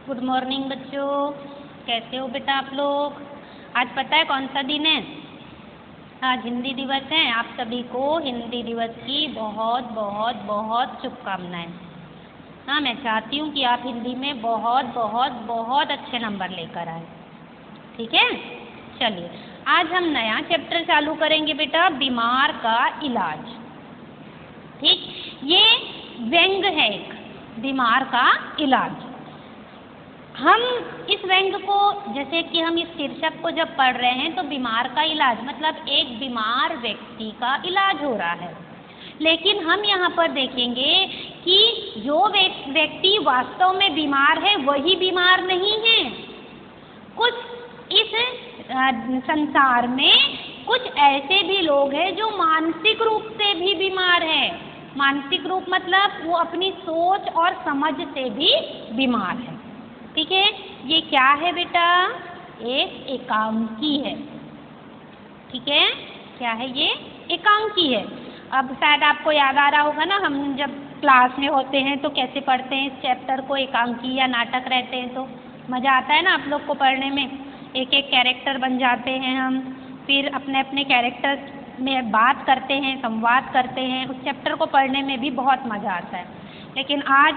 Good morning बच्चों, कैसे हो बेटा आप लोग। आज पता है कौन सा दिन है? आज हिंदी दिवस है। आप सभी को हिंदी दिवस की बहुत बहुत बहुत शुभकामनाएं। हाँ, मैं चाहती हूँ कि आप हिंदी में बहुत बहुत बहुत अच्छे नंबर लेकर आए। ठीक है, चलिए आज हम नया चैप्टर चालू करेंगे बेटा, बीमार का इलाज। ठीक, ये व्यंग है एक, बीमार का इलाज। हम इस व्यंग को, जैसे कि हम इस शीर्षक को जब पढ़ रहे हैं तो बीमार का इलाज मतलब एक बीमार व्यक्ति का इलाज हो रहा है, लेकिन हम यहाँ पर देखेंगे कि जो व्यक्ति वास्तव में बीमार है वही बीमार नहीं है। कुछ इस संसार में कुछ ऐसे भी लोग हैं जो मानसिक रूप से भी बीमार है। मानसिक रूप मतलब वो अपनी सोच और समझ से भी बीमार है। ठीक है, ये क्या है बेटा? एक एकांकी है। ठीक है, क्या है ये? एकांकी है। अब शायद आपको याद आ रहा होगा ना, हम जब क्लास में होते हैं तो कैसे पढ़ते हैं इस चैप्टर को, एकांकी या नाटक रहते हैं तो मज़ा आता है ना आप लोग को पढ़ने में। एक एक कैरेक्टर बन जाते हैं हम, फिर अपने अपने कैरेक्टर में बात करते हैं, संवाद करते हैं। उस चैप्टर को पढ़ने में भी बहुत मज़ा आता है। लेकिन आज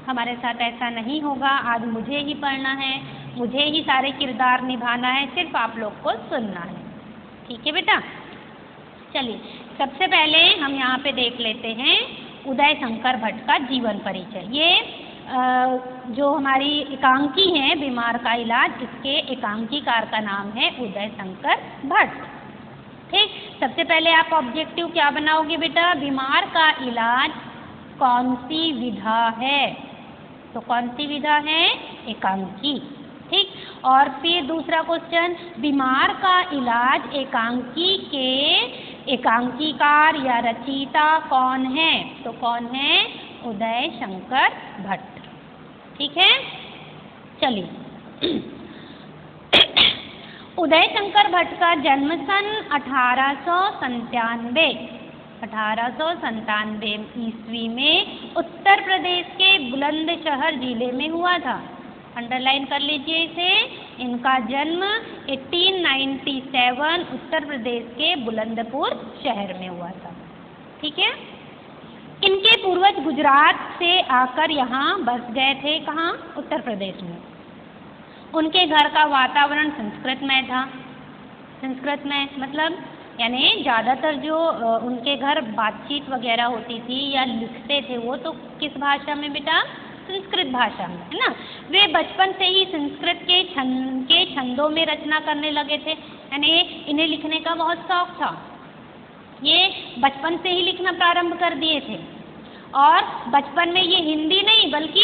हमारे साथ ऐसा नहीं होगा। आज मुझे ही पढ़ना है, मुझे ही सारे किरदार निभाना है, सिर्फ आप लोग को सुनना है। ठीक है बेटा, चलिए सबसे पहले हम यहाँ पे देख लेते हैं उदय शंकर भट्ट का जीवन परिचय। ये जो हमारी एकांकी है बीमार का इलाज, इसके एकांकीकार का नाम है उदय शंकर भट्ट। ठीक, सबसे पहले आप ऑब्जेक्टिव क्या बनाओगे बेटा? बीमार का इलाज कौन सी विधा है? तो कौन सी विधा है? एकांकी। ठीक, और फिर दूसरा क्वेश्चन, बीमार का इलाज एकांकी के एकांकीकार या रचयिता कौन है? तो कौन है? उदय शंकर भट्ट। ठीक है, चलिए उदय शंकर भट्ट का जन्म सन 1897 ईस्वी में उत्तर प्रदेश के बुलंदशहर जिले में हुआ था। अंडरलाइन कर लीजिए इसे। इनका जन्म 1897 उत्तर प्रदेश के बुलंदपुर शहर में हुआ था। ठीक है, इनके पूर्वज गुजरात से आकर यहाँ बस गए थे। कहाँ? उत्तर प्रदेश में। उनके घर का वातावरण संस्कृतमय था। संस्कृतमय मतलब यानी ज़्यादातर जो उनके घर बातचीत वगैरह होती थी या लिखते थे वो तो किस भाषा में बेटा? संस्कृत भाषा में, है ना। वे बचपन से ही संस्कृत के छंदों में रचना करने लगे थे, यानी इन्हें लिखने का बहुत शौक था। ये बचपन से ही लिखना प्रारंभ कर दिए थे और बचपन में ये हिंदी नहीं बल्कि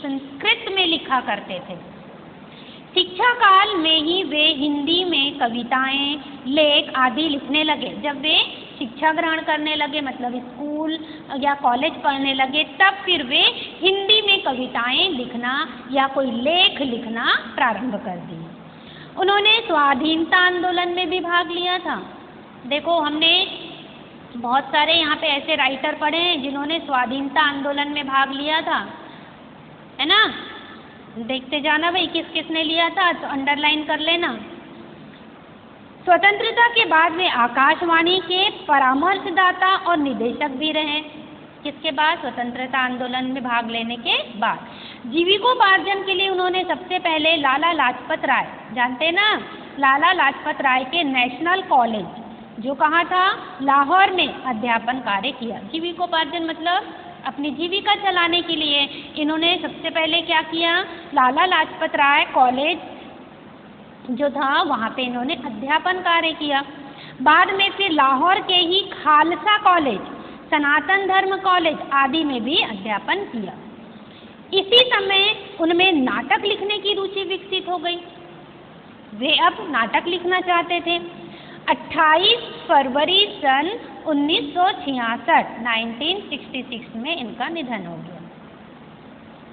संस्कृत में लिखा करते थे। शिक्षा काल में ही वे हिंदी में कविताएं, लेख आदि लिखने लगे। जब वे शिक्षा ग्रहण करने लगे मतलब स्कूल या कॉलेज पढ़ने लगे, तब फिर वे हिंदी में कविताएं लिखना या कोई लेख लिखना प्रारंभ कर दिए। उन्होंने स्वाधीनता आंदोलन में भी भाग लिया था। देखो, हमने बहुत सारे यहाँ पे ऐसे राइटर पढ़े हैं जिन्होंने स्वाधीनता आंदोलन में भाग लिया था, है ना। देखते जाना भाई किस किस ने लिया था, तो अंडरलाइन कर लेना। स्वतंत्रता के बाद वे आकाशवाणी के परामर्शदाता और निदेशक भी रहे। किसके बाद? स्वतंत्रता आंदोलन में भाग लेने के बाद। जीविकोपार्जन के लिए उन्होंने सबसे पहले लाला लाजपत राय, जानते ना, लाला लाजपत राय के नेशनल कॉलेज जो कहाँ था? लाहौर में अध्यापन कार्य किया। जीविकोपार्जन मतलब अपनी जीविका चलाने के लिए इन्होंने सबसे पहले क्या किया? लाला लाजपत राय कॉलेज जो था वहाँ पे इन्होंने अध्यापन कार्य किया। बाद में फिर लाहौर के ही खालसा कॉलेज, सनातन धर्म कॉलेज आदि में भी अध्यापन किया। इसी समय उनमें नाटक लिखने की रुचि विकसित हो गई। वे अब नाटक लिखना चाहते थे। 28 फरवरी सन 1966 में इनका निधन हो गया।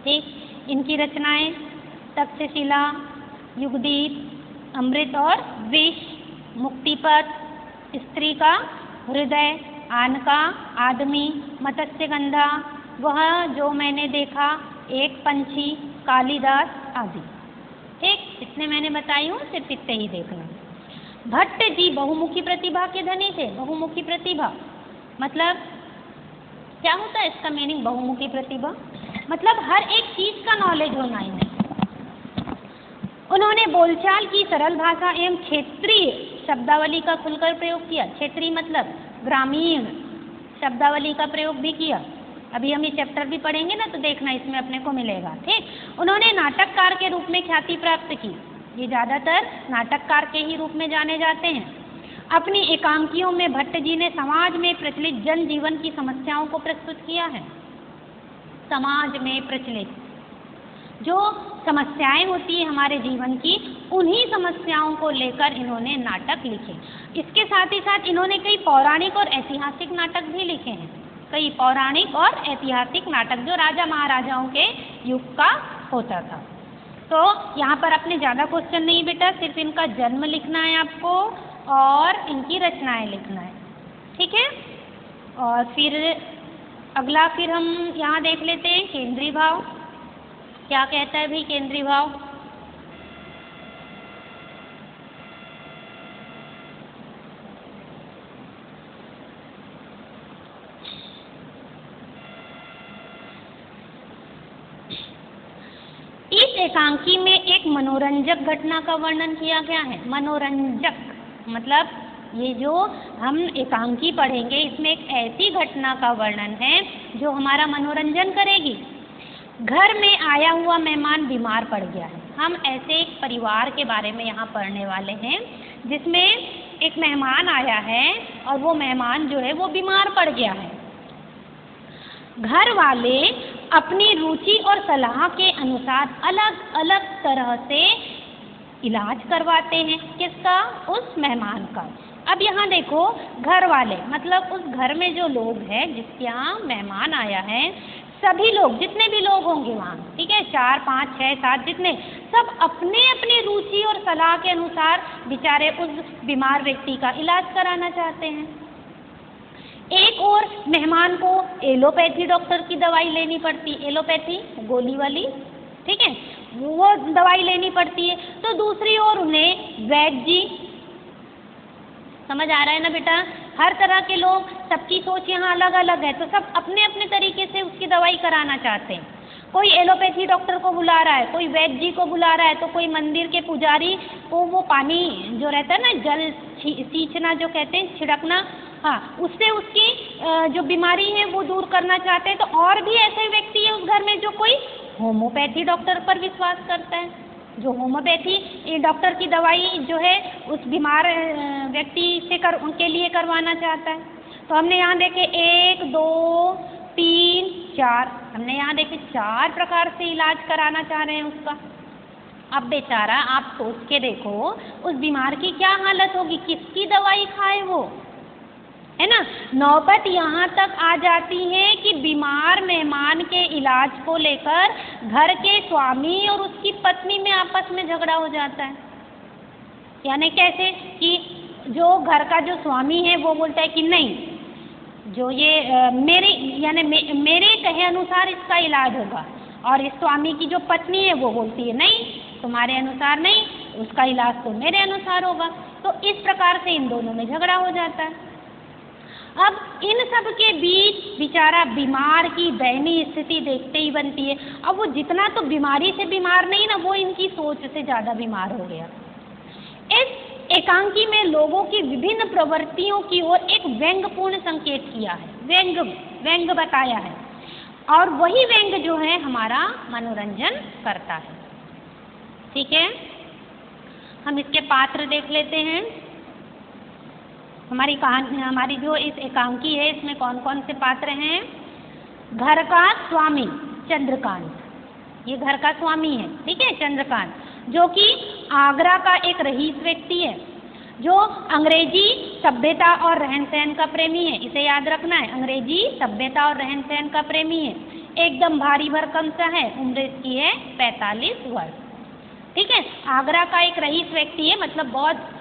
ठीक, इनकी रचनाएं तक्षशिला, युगदीप, अमृत और विष, मुक्तिपथ, स्त्री का हृदय, आनका, आदमी, मत्स्यगंधा, वह जो मैंने देखा, एक पंछी, कालिदास, आदि। ठीक, जितने मैंने बताई हूँ सिर्फ इतने ही देखना। भट्ट जी बहुमुखी प्रतिभा के धनी थे। बहुमुखी प्रतिभा मतलब क्या होता है इसका मीनिंग? बहुमुखी प्रतिभा मतलब हर एक चीज का नॉलेज होना इन्हें। उन्होंने बोलचाल की सरल भाषा एवं क्षेत्रीय शब्दावली का खुलकर प्रयोग किया। क्षेत्रीय मतलब ग्रामीण शब्दावली का प्रयोग भी किया। अभी हम ये चैप्टर भी पढ़ेंगे ना, तो देखना इसमें अपने को मिलेगा। ठीक, उन्होंने नाटककार के रूप में ख्याति प्राप्त की। ये ज्यादातर नाटककार के ही रूप में जाने जाते हैं। अपनी एकांकियों में भट्ट जी ने समाज में प्रचलित जन जीवन की समस्याओं को प्रस्तुत किया है। समाज में प्रचलित जो समस्याएं होती है हमारे जीवन की, उन्हीं समस्याओं को लेकर इन्होंने नाटक लिखे। इसके साथ ही साथ इन्होंने कई पौराणिक और ऐतिहासिक नाटक भी लिखे हैं। कई पौराणिक और ऐतिहासिक नाटक जो राजा महाराजाओं के युग का होता था। तो यहाँ पर अपने ज़्यादा क्वेश्चन नहीं बेटा, सिर्फ इनका जन्म लिखना है आपको और इनकी रचनाएं लिखना है। ठीक है, और फिर अगला फिर हम यहाँ देख लेते हैं केंद्रीय भाव। क्या कहता है भाई केंद्रीय भाव? इस एकांकी में एक मनोरंजक घटना का वर्णन किया गया है। मनोरंजक मतलब ये जो हम एकांकी पढ़ेंगे इसमें एक ऐसी घटना का वर्णन है जो हमारा मनोरंजन करेगी। घर में आया हुआ मेहमान बीमार पड़ गया है। हम ऐसे एक परिवार के बारे में यहाँ पढ़ने वाले हैं जिसमें एक मेहमान आया है और वो मेहमान जो है वो बीमार पड़ गया है। घर वाले अपनी रुचि और सलाह के अनुसार अलग अलग तरह से इलाज करवाते हैं। किसका? उस मेहमान का। अब यहाँ देखो, घर वाले मतलब उस घर में जो लोग हैं जिसके यहाँ मेहमान आया है, सभी लोग जितने भी लोग होंगे वहाँ, ठीक है, 4, 5, 6, 7 जितने, सब अपने अपने रुचि और सलाह के अनुसार बेचारे उस बीमार व्यक्ति का इलाज कराना चाहते हैं। एक और मेहमान को एलोपैथी डॉक्टर की दवाई लेनी पड़ती, एलोपैथी गोली वाली, ठीक है, वो दवाई लेनी पड़ती है। तो दूसरी ओर उन्हें वैद्य जी, समझ आ रहा है ना बेटा? हर तरह के लोग, सबकी सोच यहाँ अलग अलग है, तो सब अपने अपने तरीके से उसकी दवाई कराना चाहते हैं। कोई एलोपैथी डॉक्टर को बुला रहा है, कोई वैद्य जी को बुला रहा है, तो कोई मंदिर के पुजारी को वो पानी जो रहता है ना, जल सींचना जो कहते हैं, छिड़कना, हाँ, उससे उसकी जो बीमारी है वो दूर करना चाहते हैं। तो और भी ऐसे व्यक्ति है उस घर में जो कोई होम्योपैथी डॉक्टर पर विश्वास करता है, जो होम्योपैथी डॉक्टर की दवाई जो है उस बीमार व्यक्ति से उनके लिए करवाना चाहता है। तो हमने यहाँ देखे 1, 2, 3, 4, हमने यहाँ देखे 4 प्रकार से इलाज कराना चाह रहे हैं उसका। अब बेचारा आप सोच के देखो उस बीमार की क्या हालत होगी, किसकी दवाई खाए वो, है ना? नौबत यहाँ तक आ जाती है कि बीमार मेहमान के इलाज को लेकर घर के स्वामी और उसकी पत्नी में आपस में झगड़ा हो जाता है। यानी कैसे कि जो घर का जो स्वामी है वो बोलता है कि नहीं, जो ये मेरे कहे अनुसार इसका इलाज होगा, और इस स्वामी की जो पत्नी है वो बोलती है नहीं, तुम्हारे अनुसार नहीं, उसका इलाज तो मेरे अनुसार होगा। तो इस प्रकार से इन दोनों में झगड़ा हो जाता है। अब इन सब के बीच बेचारा बीमार की दयनीय स्थिति देखते ही बनती है। अब वो जितना तो बीमारी से बीमार नहीं ना, वो इनकी सोच से ज़्यादा बीमार हो गया। इस एकांकी में लोगों की विभिन्न प्रवृत्तियों की ओर एक व्यंग्यपूर्ण संकेत किया है, व्यंग्य बताया है, और वही व्यंग्य जो है हमारा मनोरंजन करता है। ठीक है, हम इसके पात्र देख लेते हैं। हमारी कहानी, हमारी जो इस एकांकी है इसमें कौन कौन से पात्र हैं? घर का स्वामी चंद्रकांत, ये घर का स्वामी है, ठीक है, चंद्रकांत, जो कि आगरा का एक रईस व्यक्ति है, जो अंग्रेजी सभ्यता और रहन सहन का प्रेमी है। इसे याद रखना है, अंग्रेजी सभ्यता और रहन सहन का प्रेमी है। एकदम भारी भरकम सा है, उम्र इसकी है 45 वर्ष। ठीक है, आगरा का एक रईस व्यक्ति है, मतलब बहुत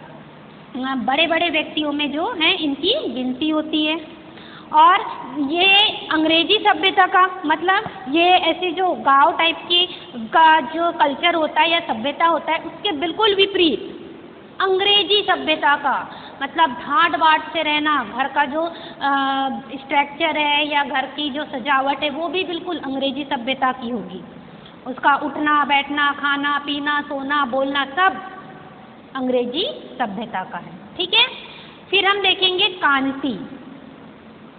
बड़े बड़े व्यक्तियों में जो हैं इनकी गिनती होती है। और ये अंग्रेजी सभ्यता का मतलब ये ऐसे जो गांव टाइप की का जो कल्चर होता है या सभ्यता होता है उसके बिल्कुल विपरीत अंग्रेजी सभ्यता का मतलब ठाट बाट से रहना, घर का जो स्ट्रक्चर है या घर की जो सजावट है वो भी बिल्कुल अंग्रेजी सभ्यता की होगी। उसका उठना बैठना खाना पीना सोना बोलना सब अंग्रेजी सभ्यता का है। ठीक है, फिर हम देखेंगे कांति,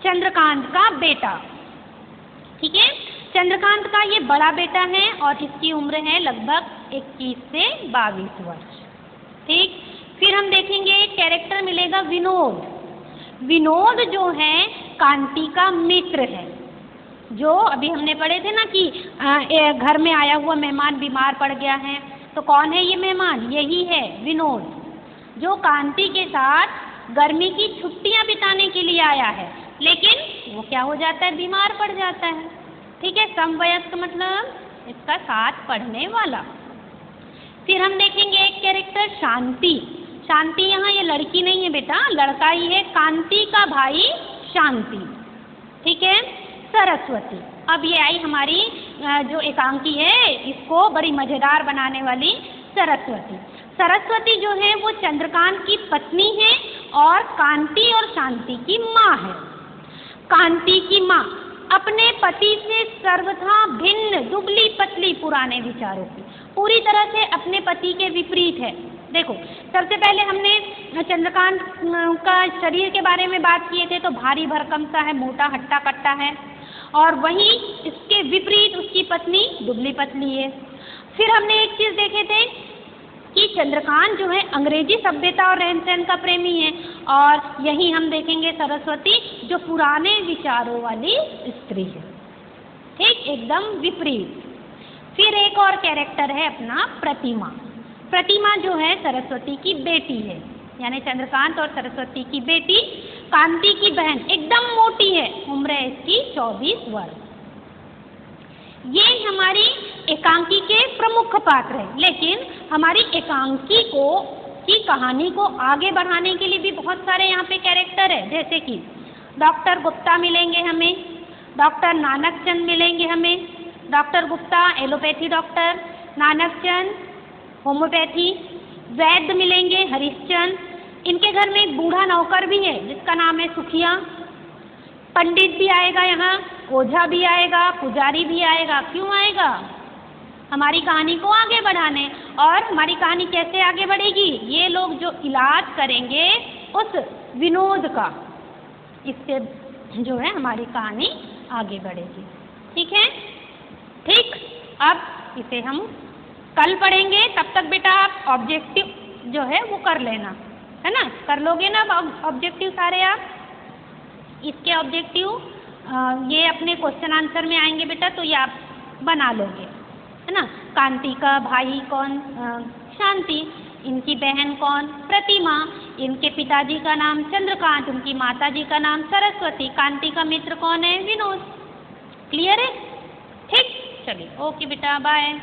चंद्रकांत का बेटा। ठीक है, चंद्रकांत का ये बड़ा बेटा है और इसकी उम्र है लगभग 21 से 22 वर्ष। ठीक, फिर हम देखेंगे एक कैरेक्टर मिलेगा विनोद। विनोद जो है कांति का मित्र है। जो अभी हमने पढ़े थे ना कि घर में आया हुआ मेहमान बीमार पड़ गया है, तो कौन है ये मेहमान? यही है विनोद, जो कांति के साथ गर्मी की छुट्टियां बिताने के लिए आया है, लेकिन वो क्या हो जाता है? बीमार पड़ जाता है। ठीक है, समवयस्क मतलब इसका साथ पढ़ने वाला। फिर हम देखेंगे एक कैरेक्टर शांति। शांति यहाँ ये लड़की नहीं है बेटा, लड़का ही है, कांति का भाई शांति। ठीक है, सरस्वती। अब ये आई हमारी जो एकांकी है इसको बड़ी मजेदार बनाने वाली सरस्वती। सरस्वती जो है वो चंद्रकांत की पत्नी है और कांति और शांति की माँ है। कांति की माँ अपने पति से सर्वथा भिन्न, दुबली पतली, पुराने विचारों की, पूरी तरह से अपने पति के विपरीत है। देखो, सबसे पहले हमने चंद्रकांत का शरीर के बारे में बात किए थे, तो भारी भरकम सा है, मोटा हट्टा कट्टा है, और वहीं इसके विपरीत उसकी पत्नी दुबली पतली है। फिर हमने एक चीज देखे थे कि चंद्रकांत जो है अंग्रेजी सभ्यता और रहन सहन का प्रेमी है, और यही हम देखेंगे सरस्वती जो पुराने विचारों वाली स्त्री है। ठीक, एकदम विपरीत। फिर एक और कैरेक्टर है अपना प्रतिमा। प्रतिमा जो है सरस्वती की बेटी है, यानी चंद्रकांत और सरस्वती की बेटी, कांति की बहन, एकदम मोटी है, उम्र है इसकी 24 वर्ष। ये हमारी एकांकी के प्रमुख पात्र हैं, लेकिन हमारी एकांकी की कहानी को आगे बढ़ाने के लिए भी बहुत सारे यहाँ पे कैरेक्टर है, जैसे कि डॉक्टर गुप्ता मिलेंगे हमें, डॉक्टर नानकचंद मिलेंगे हमें। Doctor Gupta allopathy doctor, Nanakchand homeopathy, वैद्य मिलेंगे हरिश्चंद, इनके घर में एक बूढ़ा नौकर भी है जिसका नाम है सुखिया, पंडित भी आएगा यहाँ, ओझा भी आएगा, पुजारी भी आएगा। क्यों आएगा? हमारी कहानी को आगे बढ़ाने। और हमारी कहानी कैसे आगे बढ़ेगी? ये लोग जो इलाज करेंगे उस विनोद का, इससे जो है हमारी कहानी आगे बढ़ेगी। ठीक है, ठीक, अब इसे हम कल पढ़ेंगे। तब तक बेटा आप ऑब्जेक्टिव जो है वो कर लेना, है ना? कर लोगे ना ऑब्जेक्टिव सारे आप? इसके ऑब्जेक्टिव ये अपने क्वेश्चन आंसर में आएंगे बेटा, तो ये आप बना लोगे, है ना? कांति का भाई कौन? शांति। इनकी बहन कौन? प्रतिमा। इनके पिताजी का नाम चंद्रकांत, उनकी माताजी का नाम सरस्वती। कांति का मित्र कौन है? विनोद। क्लियर है? ठीक, चलिए, ओके बेटा, बाय।